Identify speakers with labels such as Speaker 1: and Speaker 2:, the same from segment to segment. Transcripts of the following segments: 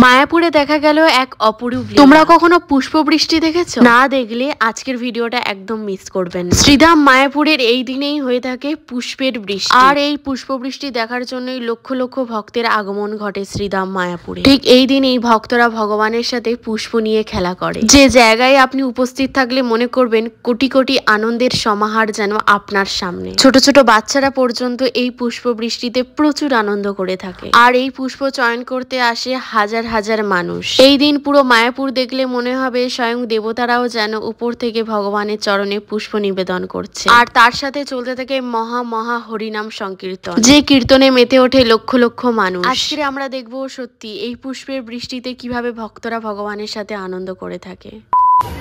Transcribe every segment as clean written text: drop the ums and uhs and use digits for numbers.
Speaker 1: মায়াপুরে দেখা গেল এক অপরূপ। তোমরা কখনো পুষ্পবৃষ্টি দেখেছো? না দেখলে আজকের ভিডিওটা একদম মিস করবেন। শ্রীধাম মায়াপুরের এই দিনেই হয়ে থাকে পুষ্পের বৃষ্টি, আর এই পুষ্পবৃষ্টি দেখার জন্যই লক্ষ লক্ষ ভক্তের আগমন ঘটে শ্রীধাম মায়াপুরে। ঠিক এই দিনেই ভক্তরা ভগবানের সাথে পুষ্প নিয়ে খেলা করে। যে জায়গায় আপনি উপস্থিত থাকলে মনে করবেন কোটি কোটি আনন্দের সমাহার যেন আপনার সামনে। ছোট ছোট বাচ্চারা পর্যন্ত এই পুষ্পবৃষ্টিতে প্রচুর আনন্দ করে থাকে, আর এই পুষ্প চয়ন করতে আসে হাজার হাজার মানুষ। এই দিন পুরো মায়াপুর দেখলে মনে হবে স্বয়ং দেবতারাও যেন উপর থেকে ভগবানের চরণে পুষ্প নিবেদন করছে। আর তার সাথে চলতে থাকে মহা মহা হরিনাম সংকীর্তন, যে কীর্তনে মেতে ওঠে লক্ষ লক্ষ মানুষ। আজকে আমরা দেখবো সত্যি এই পুষ্পের বৃষ্টিতে কিভাবে ভক্তরা ভগবানের সাথে আনন্দ করে থাকে।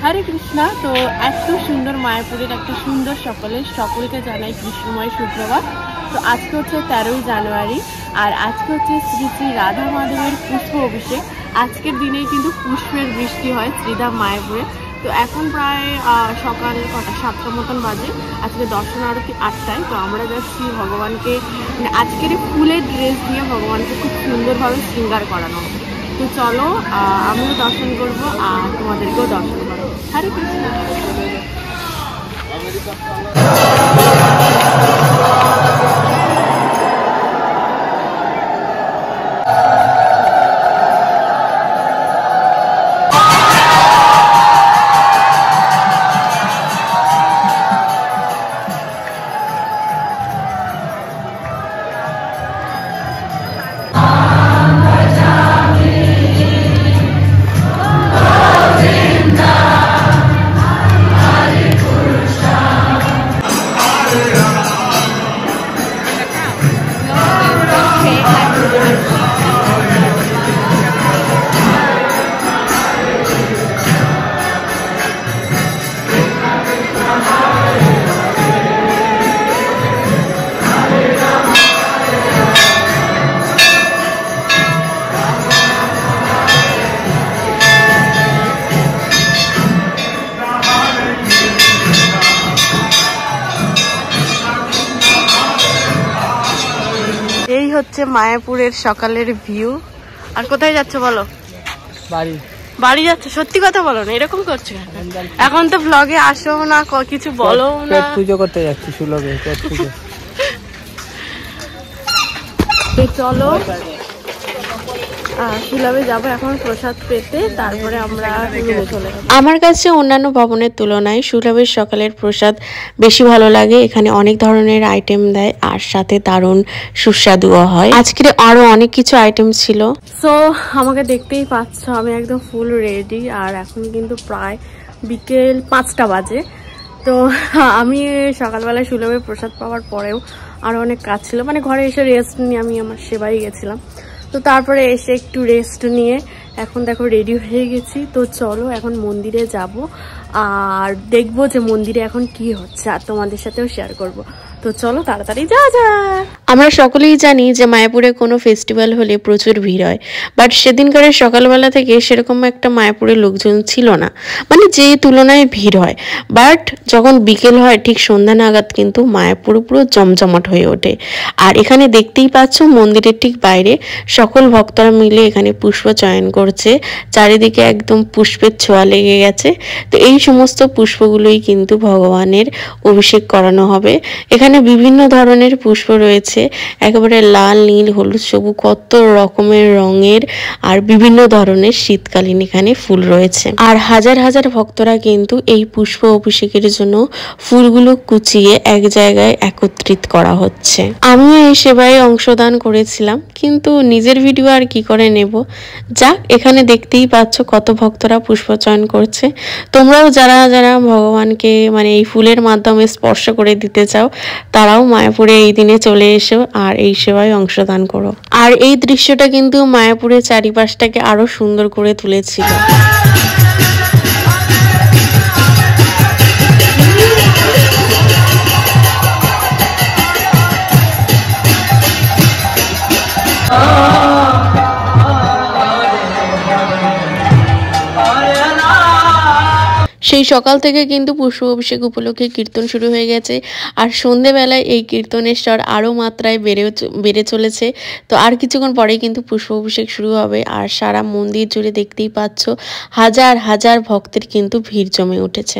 Speaker 2: হরে কৃষ্ণা। তো এত সুন্দর মায়াপুরের একটা সুন্দর সকলকে জানাই কৃষ্ণময় সুপ্রভাত। তো আজকে হচ্ছে 13ই জানুয়ারি, আর আজকে হচ্ছে শ্রী শ্রী রাধা মাধবের পুষ্প অভিষেক। আজকের দিনেই কিন্তু পুষ্পের বৃষ্টি হয় শ্রীধাম মায়াপুরে। তো এখন প্রায় সকাল 7টা মতন বাজে। আজকে দর্শন আরতি 8টায়। তো আমরা যাচ্ছি ভগবানকে, মানে আজকের ফুলের ড্রেস দিয়ে ভগবানকে খুব সুন্দরভাবে শৃঙ্গার করানো হবে। তো চলো আমিও দর্শন করবো আর তোমাদেরকেও দর্শন করবো। হরে কৃষ্ণ। এই হচ্ছে মায়াপুরের সকালের ভিউ। আর কোথায় যাচ্ছ বলো? বাড়ি যাচ্ছ? সত্যি কথা বলো না, এরকম করছো এখন তো ব্লগে আসো না, কিছু বলো না। পুজো করতে যাচ্ছি সুলভে। চলো সুলভে যাবো এখন প্রসাদ পেতে, তারপরে আমরা চলে যাবো।
Speaker 1: আমার কাছে অন্যান্য ভবনের তুলনায় সুলভের সকালের প্রসাদ বেশি ভালো লাগে। এখানে অনেক ধরনের আইটেম দেয়, আর সাথে দারুণ সুস্বাদুও হয়। আজকের আরো অনেক কিছু আইটেম ছিল।
Speaker 2: সো আমাকে দেখতেই পাচ্ছ, আমি একদম ফুল রেডি। আর এখন কিন্তু প্রায় বিকেল 5টা বাজে। তো আমি সকালবেলায় সুলভের প্রসাদ পাওয়ার পরেও আরো অনেক কাজ ছিল, মানে ঘরে এসে রেস্ট নিয়ে আমি আমার সেবাই গেছিলাম। তো তারপরে এসে একটু রেস্ট নিয়ে এখন দেখো রেডি হয়ে গেছি। তো চলো এখন মন্দিরে যাব আর দেখবো যে মন্দিরে এখন কি হচ্ছে, আর তোমাদের সাথেও শেয়ার করব। তো চলো তাড়াতাড়ি যাওয়া যাক।
Speaker 1: আমরা সকলেই জানি যে মায়াপুরে কোনো ফেস্টিভ্যাল হলে প্রচুর ভিড় হয়, বাট সেদিনকার সকালবেলা থেকে সেরকম একটা মায়াপুরের লোকজন ছিল না, মানে যে তুলনায় ভিড় হয়। বাট যখন বিকেল হয় ঠিক সন্ধ্যা নাগাদ কিন্তু মায়াপুর পুরো জমজমাট হয়ে ওঠে। আর এখানে দেখতেই পাচ্ছ মন্দিরের ঠিক বাইরে সকল ভক্তরা মিলে এখানে পুষ্প চয়ন করছে। চারিদিকে একদম পুষ্পের ছোঁয়া লেগে গেছে। তো এই সমস্ত পুষ্পগুলোই কিন্তু ভগবানের অভিষেক করানো হবে। এখানে বিভিন্ন ধরনের পুষ্প রয়েছে, একেবারে লাল, নীল, হলুদ, সবুজ, কত রকমের রঙের আর বিভিন্ন ধরনের শীতকালীন এখানে ফুল রয়েছে। আর হাজার হাজার ভক্তরা কিন্তু এই পুষ্প অভিষেকের জন্য ফুলগুলো কুচিয়ে এক জায়গায় একত্রিত করা হচ্ছে। আমিও এই সেবায় অংশদান করেছিলাম, কিন্তু নিজের ভিডিও আর কি করে নেব। যাক, এখানে দেখতেই পাচ্ছ কত ভক্তরা পুষ্প চয়ন করছে। তোমরাও যারা যারা ভগবানকে মানে এই ফুলের মাধ্যমে স্পর্শ করে দিতে চাও, তারাও মায়াপুরে এই দিনে চলে এসো আর এই সেবায় অংশদান করো। আর এই দৃশ্যটা কিন্তু মায়াপুরের চারিপাশটাকে আরো সুন্দর করে তুলেছিল। সেই সকাল থেকে কিন্তু পুষ্প অভিষেক উপলক্ষে কীর্তন শুরু হয়ে গেছে, আর সন্ধেবেলায় এই কীর্তনের স্বর আরও মাত্রায় বেড়ে চলেছে। তো আর কিছুক্ষণ পরেই কিন্তু পুষ্প অভিষেক শুরু হবে, আর সারা মন্দির জুড়ে দেখতেই পাচ্ছ হাজার হাজার ভক্তের কিন্তু ভিড় জমে উঠেছে।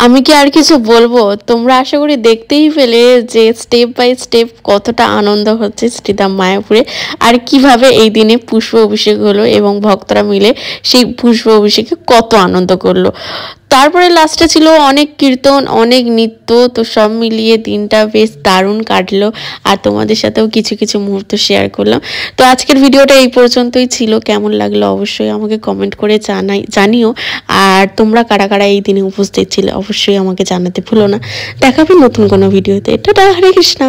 Speaker 1: আমি কি আর কিছু বলবো, তোমরা আশা করি দেখতেই পেলে যে স্টেপ বাই স্টেপ কতটা আনন্দ হচ্ছে শ্রীধাম মায়াপুরে, আর কিভাবে এই দিনে পুষ্প অভিষেক হলো এবং ভক্তরা মিলে সেই পুষ্প অভিষেকে কত আনন্দ করলো। তারপরে লাস্টে ছিল অনেক কীর্তন, অনেক নৃত্য, তো সব মিলিয়ে দিনটা বেশ দারুণ কাটলো। আর তোমাদের সাথেও কিছু কিছু মুহূর্ত শেয়ার করলাম। তো আজকের ভিডিওটা এই পর্যন্তই ছিল। কেমন লাগলো অবশ্যই আমাকে কমেন্ট করে জানিও। আর তোমরা কারা কারা এই দিনে উপস্থিত ছিলে অবশ্যই আমাকে জানাতে ভুলো না। দেখাবে নতুন কোনো ভিডিওতে। টাটা, হরে কৃষ্ণা।